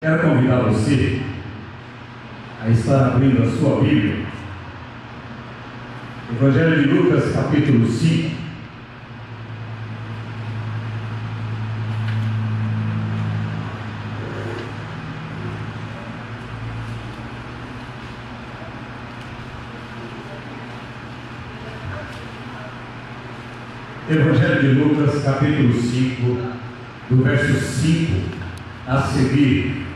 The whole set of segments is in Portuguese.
Quero convidar você a estar abrindo a sua Bíblia, Evangelho de Lucas, capítulo 5. Evangelho de Lucas, capítulo 5, do verso 5 a seguir.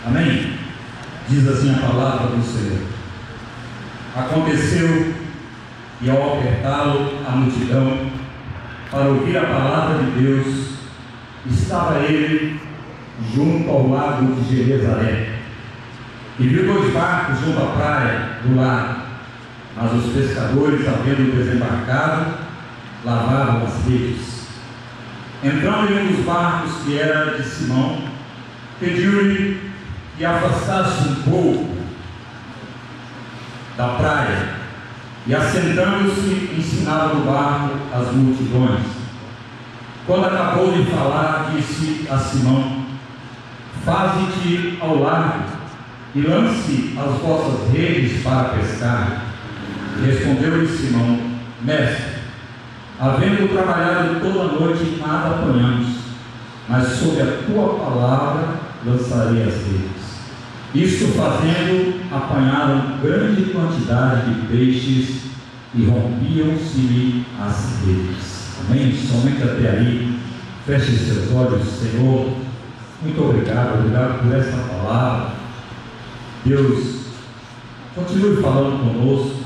Amém? Diz assim a palavra do Senhor. Aconteceu e ao apertá-lo a multidão para ouvir a palavra de Deus, estava ele junto ao lago de Genezaré, e viu dois barcos junto à praia do lago, mas os pescadores, havendo desembarcado, lavavam as redes. Entrando em um dos barcos, que era de Simão, pediu-lhe que afastasse um pouco da praia, e assentando-se, ensinava no barco as multidões. Quando acabou de falar, disse a Simão: faze-te ao largo e lance as vossas redes para pescar. Respondeu-lhe Simão: mestre, havendo trabalhado toda a noite, nada apanhamos, mas sob a tua palavra lançarei as redes. Isto fazendo, apanharam grande quantidade de peixes e rompiam-se as redes. Amém? Somente até aí. Feche seus olhos. Senhor, muito obrigado por esta palavra. Deus, continue falando conosco.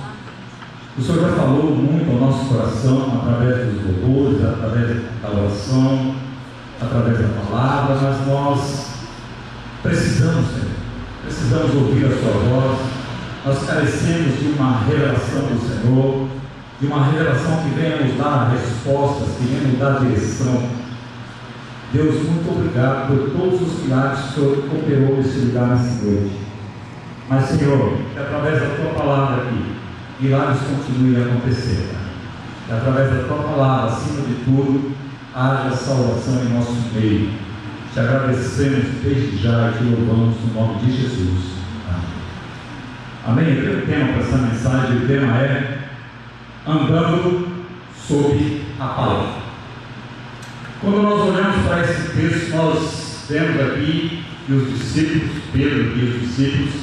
O Senhor já falou muito ao nosso coração através dos louvores, através da oração, através da palavra, mas nós precisamos, Senhor. Precisamos ouvir a sua voz. Nós carecemos de uma revelação do Senhor, de uma revelação que venha nos dar respostas, que venha nos dar direção. Deus, muito obrigado por todos os milagres que o Senhor operou nesse lugar nessa noite. Mas, Senhor, que através da tua palavra aqui, milagres continuem a acontecer, que através da tua palavra, acima de tudo, haja salvação em nosso meio. Te agradecemos desde já e te louvamos no nome de Jesus. Amém? Eu tenho um tema para essa mensagem. O tema é andando sob a palavra. Quando nós olhamos para esse texto, nós vemos aqui que os discípulos, Pedro e os discípulos,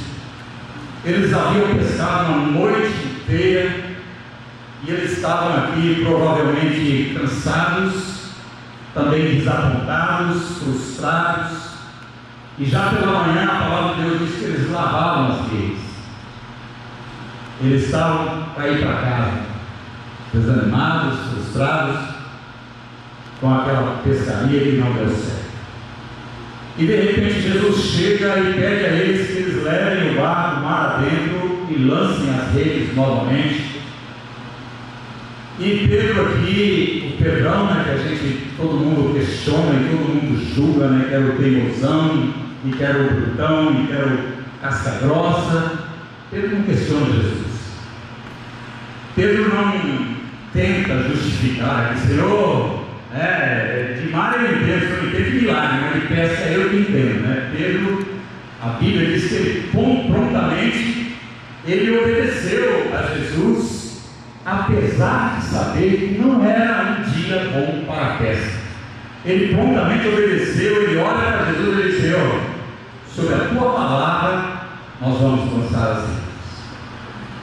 eles haviam pescado uma noite inteira e eles estavam aqui provavelmente cansados, também desapontados, frustrados, e já pela manhã a palavra de Deus diz que eles lavavam as redes. Eles estavam para ir para casa, desanimados, frustrados, com aquela pescaria que não deu certo. E de repente Jesus chega e pede a eles que eles levem o barco mar adentro e lancem as redes novamente. E Pedro aqui, o Pedrão, né, que todo mundo questiona e todo mundo julga, né, que era o teimosão, e que era o brutão, e que era o casca grossa. Pedro não questiona Jesus. Pedro não tenta justificar, que Senhor, de mar eu entendo, eu entendo de milagre, mas de pesca eu que entendo, né? Pedro, a Bíblia diz que ele prontamente ele obedeceu a Jesus, apesar de saber que não era um dia bom para a pesca. Ele prontamente obedeceu, ele olha para Jesus e diz: Senhor, sobre a tua palavra nós vamos lançar as redes.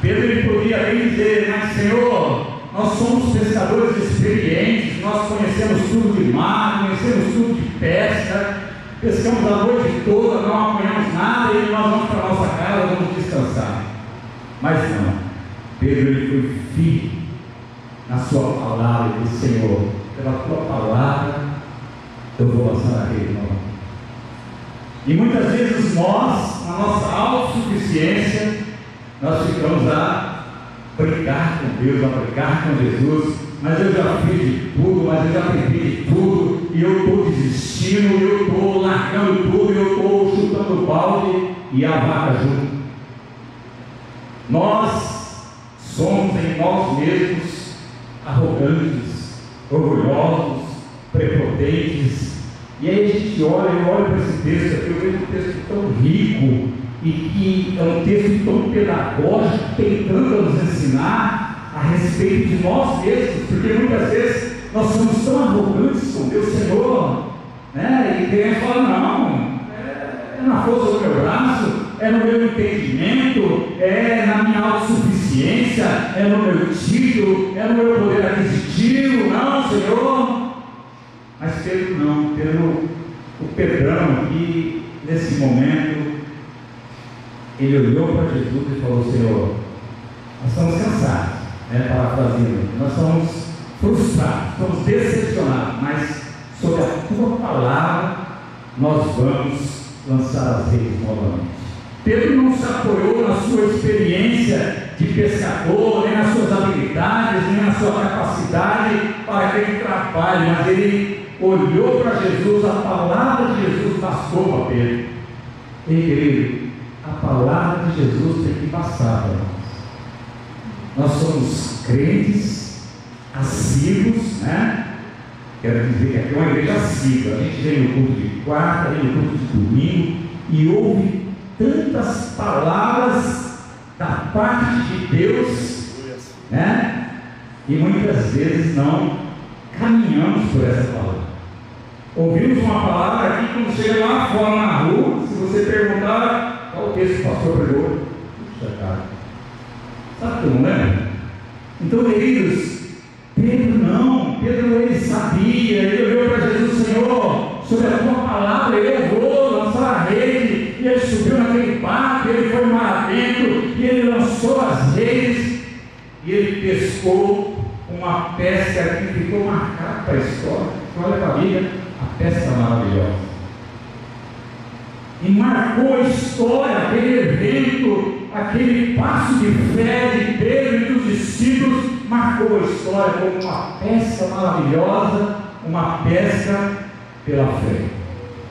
Pedro ele podia bem dizer: mas Senhor, nós somos pescadores experientes, nós conhecemos tudo de mar, conhecemos tudo de pesca, pescamos a noite toda, não apanhamos nada e nós vamos para a nossa casa, vamos descansar. Mas não. Pedro ele foi firme na sua palavra e disse: Senhor, pela tua palavra eu vou lançar a rede novamente. E muitas vezes nós, na nossa autossuficiência, nós ficamos a brincar com Deus, a brincar com Jesus. Mas eu já fiz de tudo, mas eu já aprendi de tudo, e eu estou desistindo, eu estou largando tudo, eu estou chutando o balde e a vaca junto. Nós somos em nós mesmos arrogantes, orgulhosos, prepotentes. E aí a gente olha, eu olho para esse texto aqui, eu vejo um texto tão rico e que é um texto tão pedagógico, tentando nos ensinar a respeito de nós mesmos, porque muitas vezes nós somos tão arrogantes com Deus, Senhor, né? E queremos falar, não, é na força do meu braço, é no meu entendimento, é na minha autossuficiência, é no meu título, é no meu poder aquisitivo. Não, Senhor. Mas Pedro não, o Pedrão aqui, nesse momento, ele olhou para Jesus e falou: Senhor, nós estamos cansados, parafraseando, nós estamos frustrados, estamos decepcionados, mas sobre a tua palavra nós vamos lançar as redes novamente. Pedro não se apoiou na sua experiência de pescador, nem nas suas habilidades, nem na sua capacidade para aquele trabalho, mas ele olhou para Jesus, a palavra de Jesus bastou para Pedro. Ei, querido, a palavra de Jesus tem que passar para nós. Nós somos crentes, assíduos, né? Quero dizer que aqui é uma igreja assídua. A gente vem no culto de quarta, vem no culto de domingo e ouve tantas palavras da parte de Deus, né? E muitas vezes não caminhamos por essa palavra. Ouvimos uma palavra aqui, quando chega lá fora na rua, se você perguntar qual o texto o pastor pregou, puxa cara, sabe que eu não lembro? Então, queridos, Pedro ele sabia, ele olhou para Jesus: Senhor, sobre a tua palavra eu vou lançar a rede. E ele subiu naquele barco, ele foi mar adentro, e ele lançou as redes, e ele pescou uma pesca que ficou marcada para a história. Olha para a Bíblia, a pesca maravilhosa. E marcou a história, aquele evento, aquele passo de fé de Pedro e dos discípulos, marcou a história como uma pesca maravilhosa, uma pesca pela fé.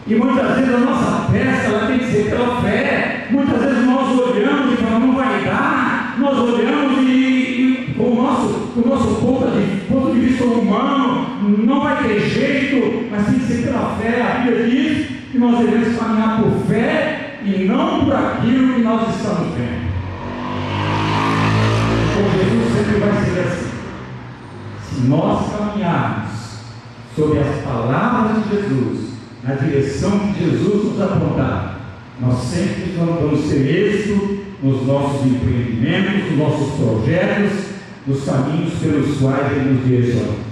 E muitas vezes a nossa pesca ela tem que ser pela fé. Muitas vezes nós olhamos e falamos: não vai dar. Nós olhamos e com o nosso ponto de vista humano, não vai ter jeito, mas tem que ser pela fé. A Bíblia diz que nós devemos caminhar por fé e não por aquilo que nós estamos vendo. Então Jesus sempre vai ser assim. Se nós caminharmos sobre as palavras de Jesus, na direção que Jesus nos apontar, nós sempre vamos ter êxito nos nossos empreendimentos, nos nossos projetos, nos caminhos pelos quais Ele nos direciona.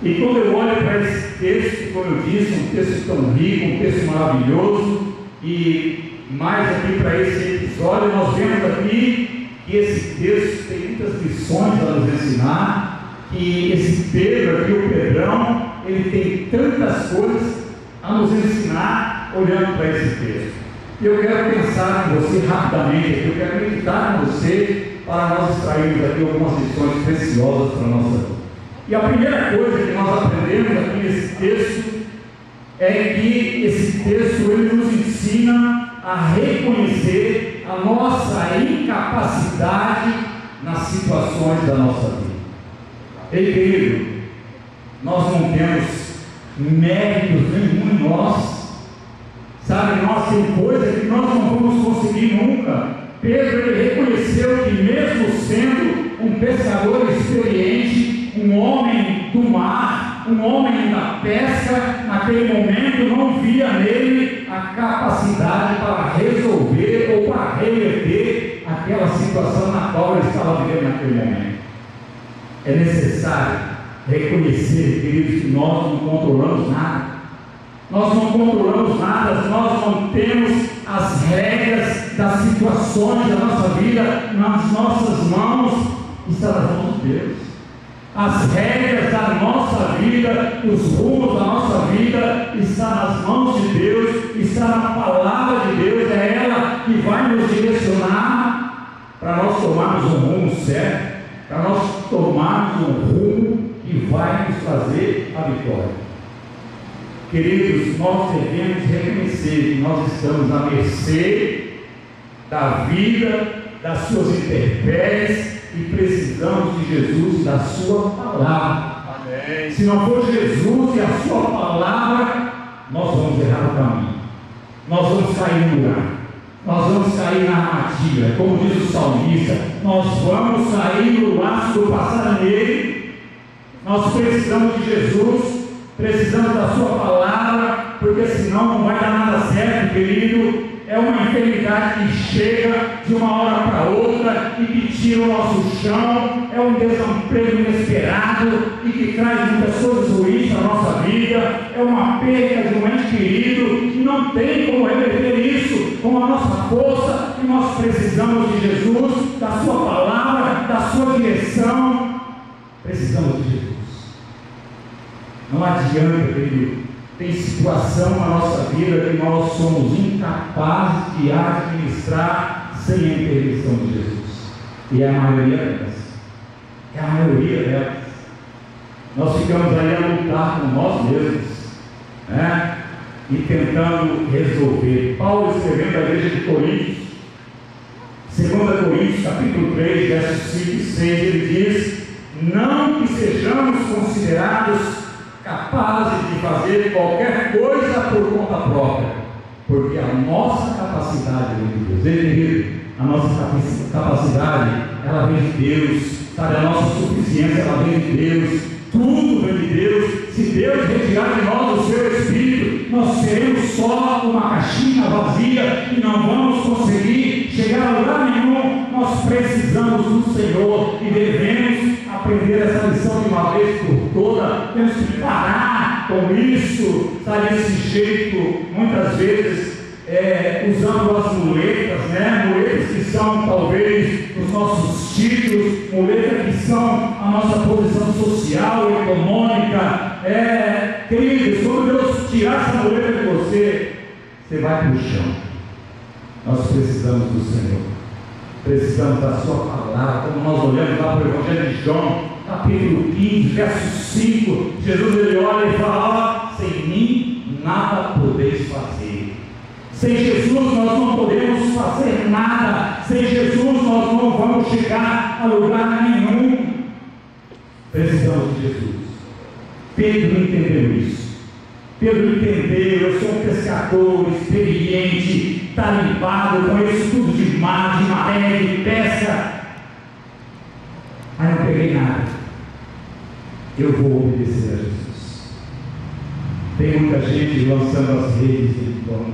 E quando eu olho para esse texto, como eu disse, um texto tão rico, um texto maravilhoso, e mais aqui para esse episódio, nós vemos aqui que esse texto tem muitas lições a nos ensinar, que esse Pedro aqui, o Pedrão, ele tem tantas coisas a nos ensinar olhando para esse texto. E eu quero pensar com você rapidamente aqui, eu quero meditar com você para nós extrairmos aqui algumas lições preciosas para a nossa vida. E a primeira coisa que nós aprendemos aqui nesse texto é que esse texto ele nos ensina a reconhecer a nossa incapacidade nas situações da nossa vida. Ei, querido, nós não temos méritos nenhum em nós, sabe? Nós tem coisas que nós não vamos conseguir nunca. Pedro ele reconheceu que, mesmo sendo um pescador experiente, um homem do mar, um homem da pesca, naquele momento não via nele a capacidade para resolver ou para reverter aquela situação na qual ele estava vivendo naquele momento. É necessário reconhecer, queridos, que nós não controlamos nada. Nós não controlamos nada, nós não temos as regras das situações da nossa vida nas nossas mãos, está nas mãos de Deus. As regras da nossa vida, os rumos da nossa vida, está nas mãos de Deus, está na palavra de Deus, é ela que vai nos direcionar para nós tomarmos um rumo certo, para nós tomarmos um rumo que vai nos trazer a vitória. queridos, nós devemos reconhecer que nós estamos à mercê da vida, das suas intempéries, e precisamos de Jesus e da sua palavra. Amém. Se não for Jesus e a sua palavra, nós vamos errar o caminho, nós vamos cair no lugar, nós vamos cair na armadilha, como diz o salmista, nós vamos cair no laço do passarinheiro. Nós precisamos de Jesus, precisamos da sua palavra, porque senão não vai dar nada certo, querido. É uma enfermidade que chega de uma hora para outra e que tira o nosso chão, é um desemprego inesperado e que traz muitas coisas ruins na nossa vida, é uma perda de um ente querido, e não tem como reverter isso com a nossa força, e nós precisamos de Jesus, da sua palavra, da sua direção, precisamos de Jesus. Não adianta, querido. Tem situação na nossa vida que nós somos incapazes de administrar sem a intervenção de Jesus. E é a maioria delas. É a maioria delas. Nós ficamos aí a lutar com nós mesmos, né? E tentando resolver. Paulo, escrevendo à igreja de Coríntios, 2 Coríntios, capítulo 3, versos 5 e 6, ele diz: não que sejamos considerados capazes de fazer qualquer coisa por conta própria, porque a nossa capacidade vem de Deus. Entendeu? A nossa capacidade, ela vem de Deus, sabe? A nossa suficiência, ela vem de Deus, tudo vem de Deus. Se Deus retirar de nós o seu Espírito, nós seremos só uma caixinha vazia e não vamos conseguir chegar a lugar nenhum. Nós precisamos do Senhor e devemos aprender essa lição de uma vez por toda. Temos que parar com isso, sabe, desse jeito, muitas vezes usando as muletas, né? Muletas que são talvez os nossos títulos, muletas que são a nossa posição social, econômica. Queridos, quando Deus tirar essa muleta de você, você vai para o chão. Nós precisamos do Senhor, precisamos da sua palavra. Como nós olhamos lá para o Evangelho de João, capítulo 15, verso 5, Jesus ele olha e fala: sem mim nada podeis fazer. Sem Jesus nós não podemos fazer nada. Sem Jesus nós não vamos chegar a lugar nenhum. Precisamos de Jesus. Pedro entendeu isso. Pedro entendeu: eu sou um pescador experiente, tarimbado, conheço tudo de mar, de maré, de pesca, mas não peguei nada. Eu vou obedecer a Jesus. Tem muita gente lançando as redes de dono,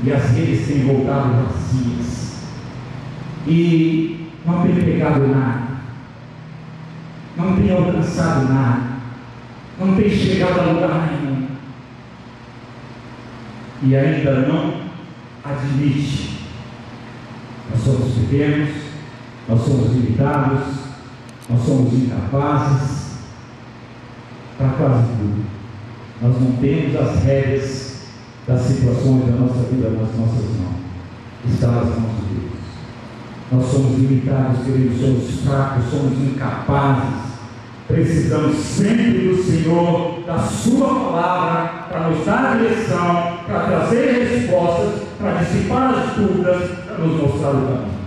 e as redes têm voltado vazias, e não tem pegado nada, não tem alcançado nada, não tem chegado a lugar nenhum, e ainda não admite: nós somos pequenos, nós somos limitados, nós somos incapazes para quase tudo. Nós não temos as rédeas das situações da nossa vida nas nossas mãos, está nas mãos de Deus. Nós somos limitados, queridos, somos fracos, somos incapazes. Precisamos sempre do Senhor, da sua palavra, para nos dar a direção, para trazer respostas, para dissipar as dúvidas, para nos mostrar o caminho.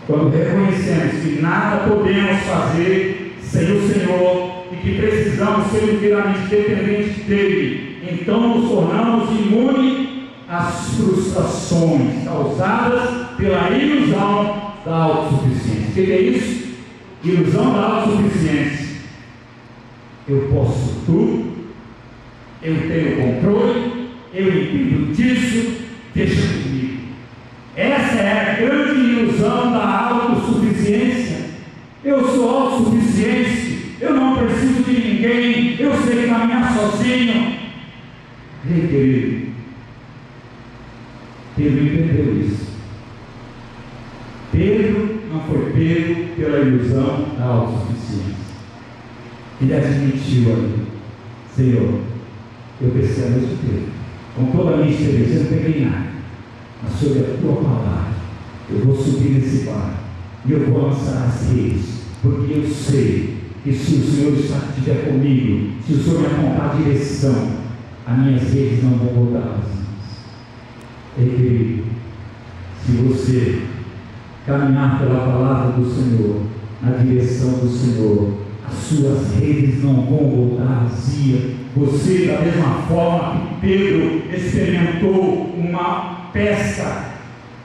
Quando reconhecemos que nada podemos fazer sem o Senhor e que precisamos ser inteiramente dependentes dele, então nos tornamos imunes às frustrações causadas pela ilusão da autossuficiência. O que é isso? Ilusão da autossuficiência. Eu posso tudo, eu tenho controle, eu entendo disso, deixa comigo. Essa é a grande ilusão da autossuficiência. Eu sou autossuficiente, eu não preciso de ninguém, eu sei caminhar sozinho. Ei, querido, Pedro entendeu isso. Pedro não foi pego pela ilusão da autossuficiência. Ele admitiu ali: Senhor, eu pensei a mesma coisa, com toda a minha experiência, eu não peguei nada, mas sobre a tua palavra, eu vou subir nesse barco e eu vou lançar as redes, porque eu sei que se o Senhor estiver comigo, se o Senhor me apontar a direção, as minhas redes não vão voltar vazias. Ei, querido, se você caminhar pela palavra do Senhor, na direção do Senhor, as suas redes não vão voltar vazias. Você, da mesma forma que Pedro experimentou uma pesca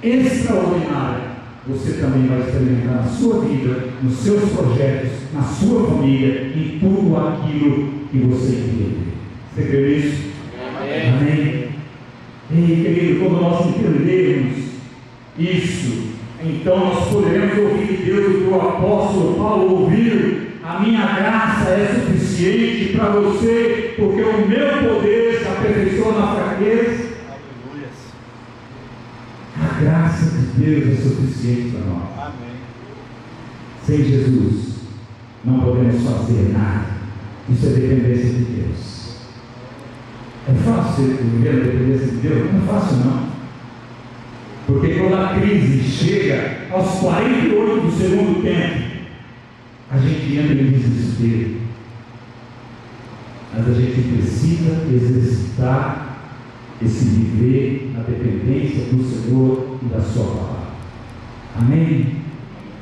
extraordinária, você também vai experimentar na sua vida, nos seus projetos, na sua família, em tudo aquilo que você entender. Você crê nisso? Amém. Amém. Ei, querido, quando nós entendermos isso, então nós poderemos ouvir de Deus o que o apóstolo Paulo ouviu: a minha graça é suficiente para você, porque o meu poder se aperfeiçoa na fraqueza. A graça de Deus é suficiente para nós. Amém. Sem Jesus não podemos fazer nada. Isso é dependência de Deus. É fácil viver a dependência de Deus? Não é fácil não. Porque quando a crise chega aos 48 do segundo tempo, a gente entra em desespero. Mas a gente precisa exercitar esse viver na dependência do Senhor e da sua palavra. Amém?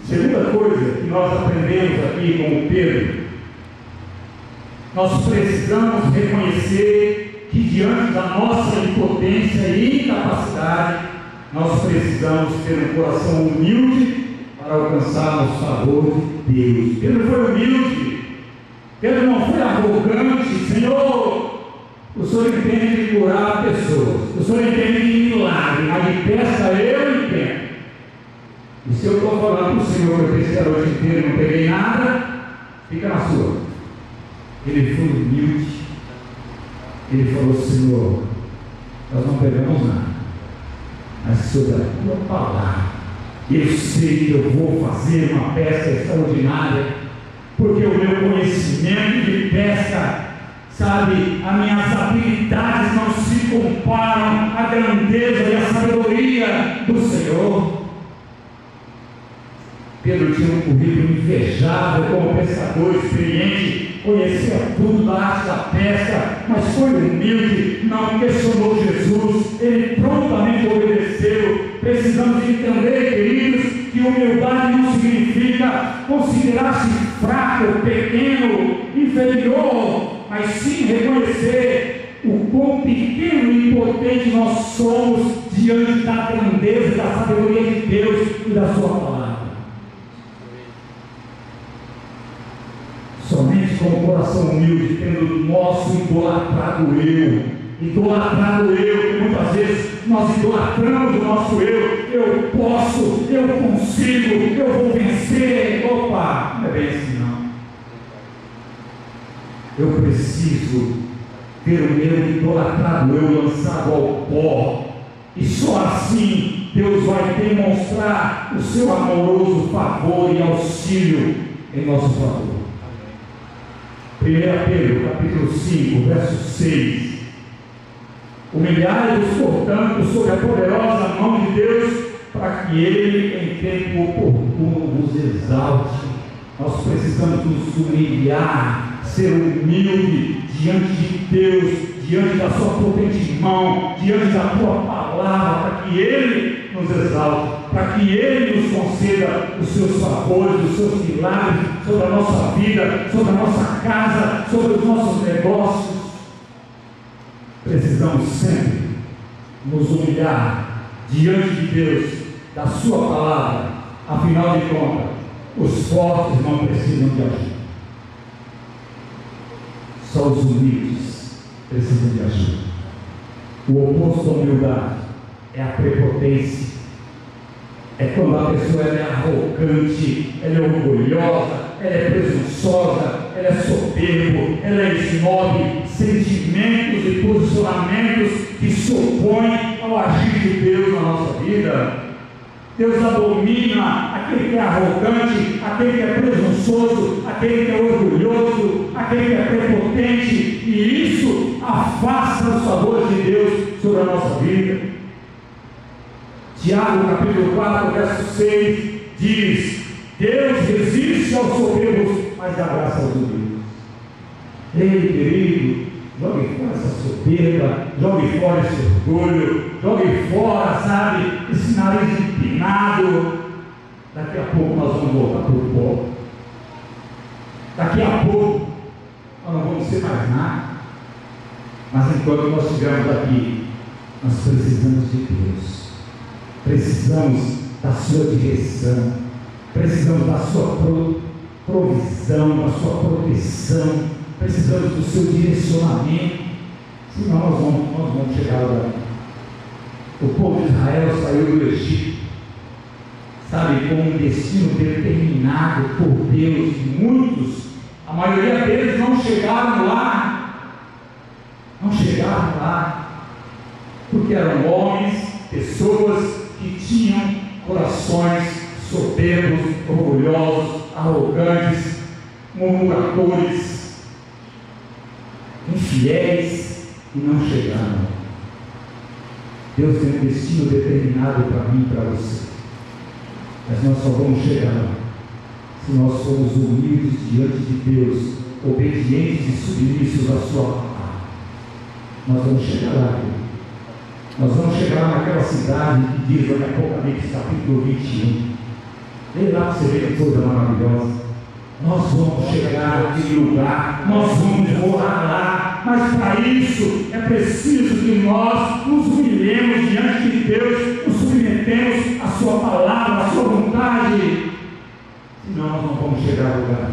Segunda coisa que nós aprendemos aqui com o Pedro: nós precisamos reconhecer que diante da nossa impotência e incapacidade, nós precisamos ter um coração humilde para alcançarmos o favor de Deus. Pedro foi humilde. Pedro não foi arrogante. Senhor, o Senhor entende de curar pessoas, o Senhor entende de milagre, mas de pesca eu entendo. E se eu estou falando para o Senhor que eu pesquei a noite inteira e não peguei nada, fica na sua. Ele foi humilde. Ele falou: Senhor, nós não pegamos nada, mas sobre a tua palavra, eu sei que eu vou fazer uma pesca extraordinária, porque o meu conhecimento de pesca, sabe, as minhas habilidades não se comparam à grandeza e à sabedoria do Senhor. Pedro tinha um currículo invejável como pescador experiente, conhecia tudo da arte da pesca, mas foi humilde, não questionou Jesus, ele prontamente obedeceu. Precisamos entender, queridos, que humildade não significa considerar-se fraco, pequeno, inferior, mas sim reconhecer o quão pequeno e impotente nós somos diante da grandeza e da sabedoria de Deus e da sua palavra. Somente com o coração humilde, tendo o nosso idolatrado eu, que muitas vezes nós idolatramos o nosso eu posso, eu consigo, eu vou vencer. Opa, não é bem assim não. Eu preciso ter o meu idolatrado eu lançado ao pó, e só assim Deus vai demonstrar o seu amoroso favor e auxílio em nosso favor. 1 Pedro, capítulo 5, verso 6. Humilhai-vos, portanto, sob a poderosa mão de Deus, para que Ele, em tempo oportuno, vos exalte. Nós precisamos nos humilhar, ser humilde diante de Deus, diante da sua potente mão, diante da tua palavra, para que Ele nos exalte, para que Ele nos conceda os seus favores, os seus milagres sobre a nossa vida, sobre a nossa casa, sobre os nossos negócios. Precisamos sempre nos humilhar diante de Deus, da sua palavra. Afinal de contas, os fortes não precisam de ajuda, só os humildes precisam de ajuda. O oposto da humildade é a prepotência. É quando a pessoa é arrogante, ela é orgulhosa, ela é presunçosa, ela é soberbo, ela é snob, sentimentos e posicionamentos que se opõem ao agir de Deus na nossa vida. Deus abomina aquele que é arrogante, aquele que é presunçoso, aquele que é orgulhoso, aquele que é prepotente, e isso afasta os favores de Deus sobre a nossa vida. Tiago, capítulo 4, verso 6, diz: Deus resiste aos soberbos, mas dá graça aos humildes. Ei, querido, jogue fora essa soberba, jogue fora esse orgulho, jogue fora, sabe, esse nariz empinado. Daqui a pouco nós vamos voltar para o pó. Daqui a pouco nós não vamos ser mais nada. Mas enquanto nós estivermos aqui, nós precisamos de Deus. Precisamos da sua direção. Precisamos da sua provisão, da sua proteção. Precisamos do seu direcionamento. Senão nós vamos chegar lá. O povo de Israel saiu do Egito, sabe, com um destino determinado por Deus. Muitos, a maioria deles não chegaram lá. Não chegaram lá, porque eram homens, pessoas que tinham corações soberbos, orgulhosos, arrogantes, murmuradores, infiéis, e não chegaram. Deus tem um destino determinado para mim e para você, mas nós só vamos chegar lá se nós formos humildes diante de Deus, obedientes e submissos à sua palavra. Nós vamos chegar lá. Nós vamos chegar lá naquela cidade que diz lá em Apocalipse capítulo 21. Vem lá para você ver que coisa maravilhosa. Nós vamos chegar naquele lugar, nós vamos morar lá, mas para isso é preciso que nós nos humilhemos diante de Deus, nos submetemos à sua palavra, à sua vontade, senão nós não vamos chegar ao lugar.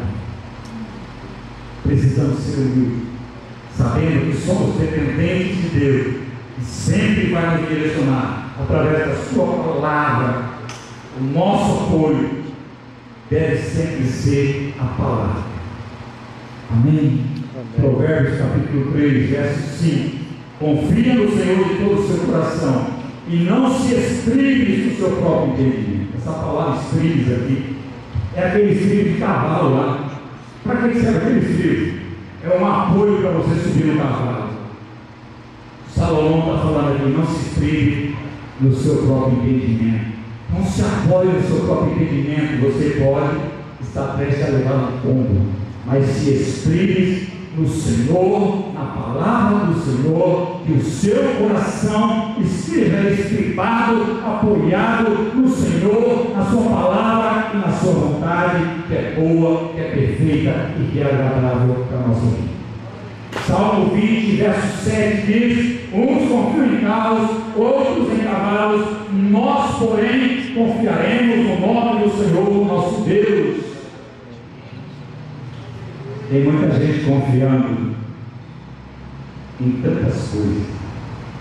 Precisamos ser humildes, sabendo que somos dependentes de Deus, e sempre vai nos direcionar através da sua palavra. O nosso apoio deve sempre ser a palavra. Amém? Amém. Provérbios capítulo 3, verso 5. Confia no Senhor de todo o seu coração e não se estribes no seu próprio entendimento. Essa palavra estribes aqui é aquele estribo de cavalo lá. Para que serve aquele estribo? É um apoio para você subir no cavalo. Salomão está falando aqui: não se estribe no seu próprio entendimento. Não se apoie no seu próprio entendimento. Você pode estar prestes a levar um tombo, mas se estribe no Senhor, na palavra do Senhor, que o seu coração esteja estribado, apoiado no Senhor, na sua palavra e na sua vontade, que é boa, que é perfeita e que é agradável para a nossa vida. Salmo 20, verso 7 diz: uns confiam em carros, outros em cavalos, nós, porém, confiaremos no nome do Senhor, nosso Deus. Tem muita gente confiando em tantas coisas,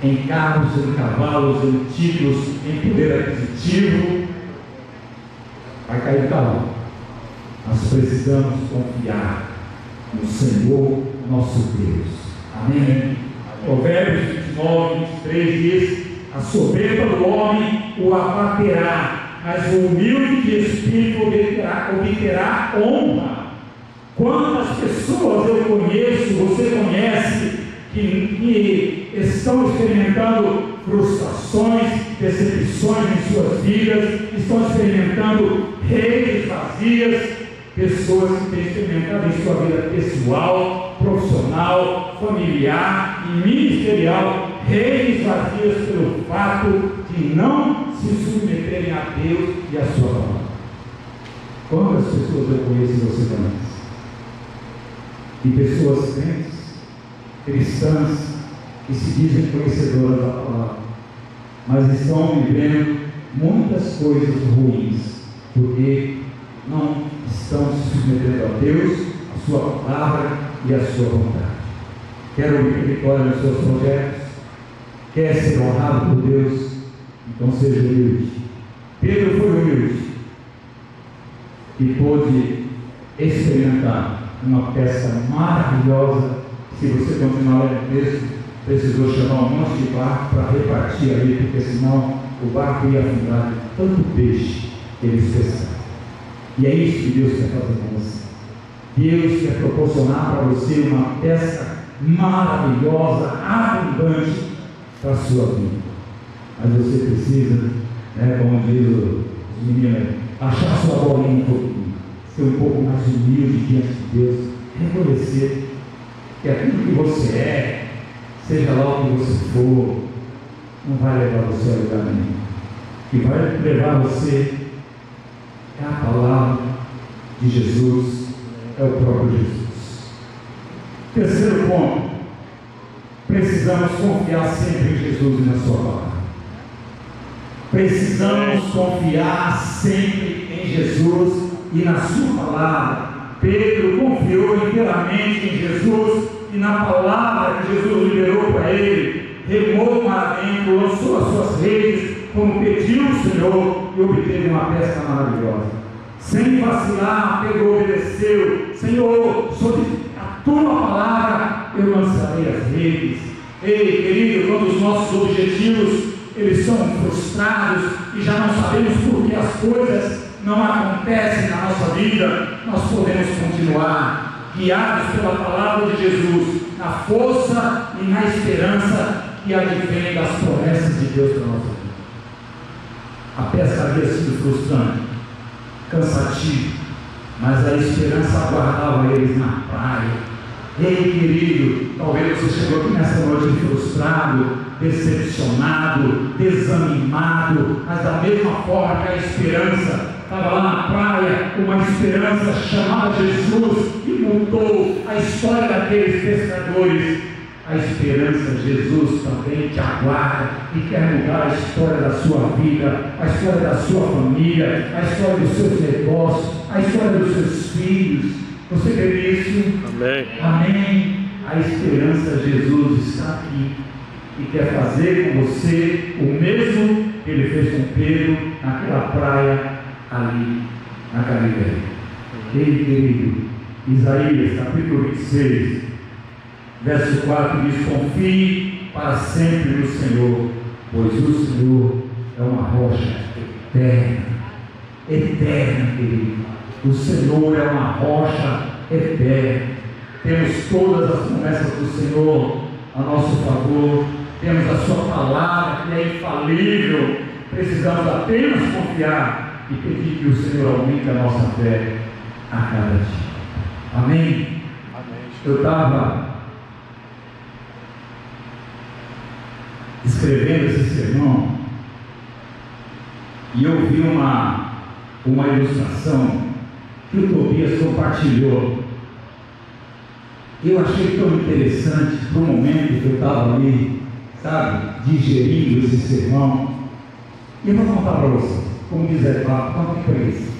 em carros, em cavalos, em títulos, em poder aquisitivo. Vai cair o cavalo. Nós precisamos confiar no Senhor, nosso Deus. Amém? Provérbios 29, 23 diz: a soberba do homem o abaterá, mas o humilde de espírito obterá honra. Quantas pessoas eu conheço, você conhece, que estão experimentando frustrações, decepções em suas vidas, estão experimentando redes vazias, pessoas que têm experimentado em sua vida pessoal, profissional, familiar e ministerial, redes vazias pelo fato de não se submeterem a Deus e a sua palavra. Quantas pessoas eu conheço e você conhece? E pessoas crentes, cristãs, que se dizem conhecedoras da palavra, mas estão vivendo muitas coisas ruins, porque não estão se submetendo a Deus, a sua palavra e a sua vontade. Quer ouvir vitória nos seus projetos? Quer ser honrado por Deus? Então seja humilde. Pedro foi humilde e pôde experimentar uma pesca maravilhosa. Se você continuar lendo o texto, precisou chamar um monte de barco para repartir ali, porque senão o barco ia afundar de tanto peixe que eles pescaram. E é isso que Deus quer fazer com você. Deus quer proporcionar para você uma pesca maravilhosa, abundante para a sua vida. Mas você precisa, como diz os meninos, achar sua bolinha um pouquinho, ser um pouco mais humilde diante de Deus, reconhecer que aquilo que você é, seja lá o que você for, não vai levar você a lugar nenhum. O que vai levar você é a palavra de Jesus, é o próprio Jesus. Terceiro ponto, precisamos confiar sempre em Jesus e na sua palavra. Precisamos confiar sempre em Jesus e na sua palavra. Pedro confiou inteiramente em Jesus e na palavra que Jesus liberou para ele. Remou o mar adentro, lançou as suas redes, como pediu o Senhor, e obteve uma pesca maravilhosa. Sem vacilar, Pedro obedeceu. Senhor, sobre a tua palavra eu lançarei as redes. Ei, querido, quando os nossos objetivos eles são frustrados e já não sabemos por que as coisas não acontecem na nossa vida, nós podemos continuar guiados pela palavra de Jesus, na força e na esperança que advém das promessas de Deus para a nossa vida. A pesca havia sido frustrante, cansativa, mas a esperança aguardava eles na praia. Ei, querido, talvez você chegou aqui nessa noite frustrado, decepcionado, desanimado, mas da mesma forma que a esperança estava lá na praia, uma esperança chamada Jesus, que mudou a história daqueles pescadores. A esperança de Jesus também te aguarda e quer mudar a história da sua vida, a história da sua família, a história dos seus negócios, a história dos seus filhos. Você crê nisso? Amém. Amém. A esperança de Jesus está aqui e quer fazer com você o mesmo que ele fez com Pedro naquela praia ali na Galileia. Ei, querido, Isaías capítulo 26 verso 4 diz: confie para sempre no Senhor, pois o Senhor é uma rocha eterna, eterna, querido. O Senhor é uma rocha eterna. Temos todas as promessas do Senhor a nosso favor, temos a sua palavra que é infalível. Precisamos apenas confiar e pedir que o Senhor aumente a nossa fé a cada dia. Amém? Eu estava escrevendo esse sermão e eu vi uma ilustração que o Tobias compartilhou. Eu achei tão interessante para o momento que eu estava ali, sabe, digerindo esse sermão. E eu vou contar para você, como diz Evapo, quanto tempo é isso?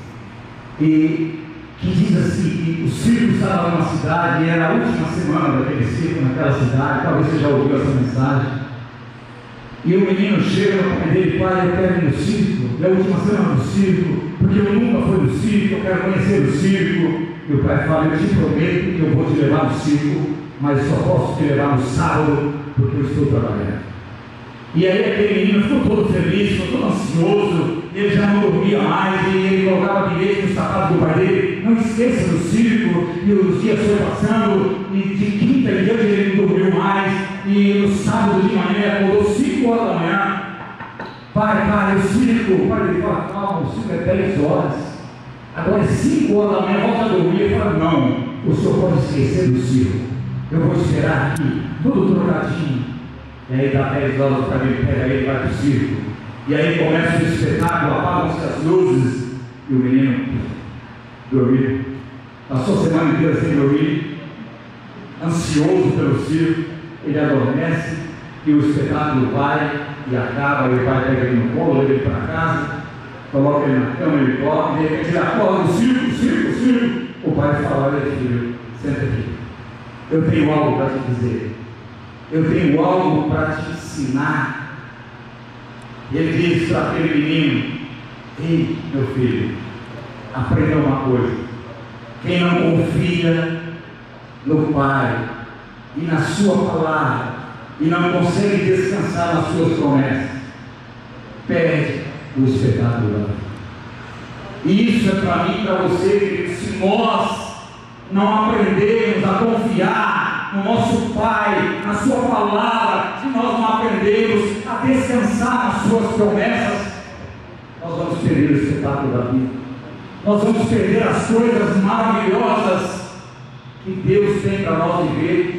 E que diz assim, que o circo estava numa cidade, e era a última semana daquele circo naquela cidade. Talvez você já ouviu essa mensagem. E o menino chega no pai dele: pai, eu quero ir no circo, é a última semana do circo, porque eu nunca fui no circo, eu quero conhecer o circo. E o pai fala: eu te prometo que eu vou te levar no circo, mas só posso te levar no sábado, porque eu estou trabalhando. E aí aquele menino ficou todo feliz, ficou todo ansioso, ele já não dormia mais, e ele colocava bilhete no sapato do pai dele: não esqueça do circo. E os dias foram passando, e de quinta em diante ele não dormiu mais, e no sábado de manhã ele acordou 5 horas da manhã. Pai, o circo. O pai dele fala: calma, o circo é 10 horas, agora é 5 horas da manhã, volta a dormir. Ele fala: não, o senhor pode esquecer do circo, eu vou esperar aqui, tudo trocadinho. E aí dá 10 horas para ele, pega ele e vai para o circo. E aí começa o espetáculo, apagam-se as luzes, e o menino dormiu. Passou a semana inteira sem dormir, ansioso pelo circo. Ele adormece e o espetáculo vai e acaba. E o pai pega ele no colo, leva ele para casa, coloca ele na cama, ele dorme, e de repente ele acorda: o circo. O pai fala: olha, filho, senta aqui, eu tenho algo para te dizer. Eu tenho algo para te ensinar. E ele diz para aquele menino: ei, meu filho, aprenda uma coisa. Quem não confia no Pai e na sua palavra e não consegue descansar nas suas promessas, perde o espetáculo da vida. E isso é para mim e para você, querido. Se nós não aprendermos a confiar no nosso Pai, na sua palavra, se nós não aprendemos a descansar nas suas promessas, nós vamos perder o espetáculo da vida. Nós vamos perder as coisas maravilhosas que Deus tem para nós viver.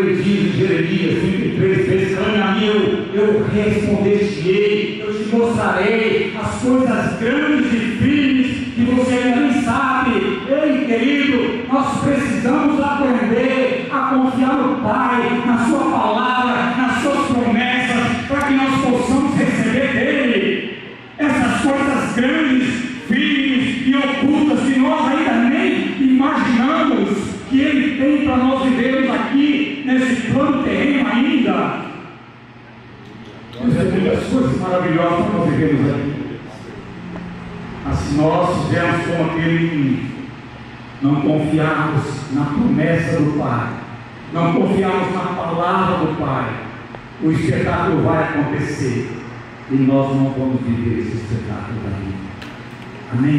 ele diz em Jeremias 33 vezes: clame a mim, eu responder-te-ei, eu te mostrarei as coisas grandes e firmes que você ainda nem sabe. Ei, querido, nós precisamos aprender a confiar no Pai, na sua palavra, nas suas promessas, para que nós possamos receber dele essas coisas grandes, firmes e ocultas que nós ainda nem imaginamos que ele tem para nós vivermos aqui nesse plano terreno ainda. Deus tem muitas coisas maravilhosas para nós vivermos aqui. Mas se nós fizermos como aquele, não confiarmos na promessa do Pai, não confiarmos na palavra do Pai, o espetáculo vai acontecer e nós não vamos viver esse espetáculo da vida. Amém?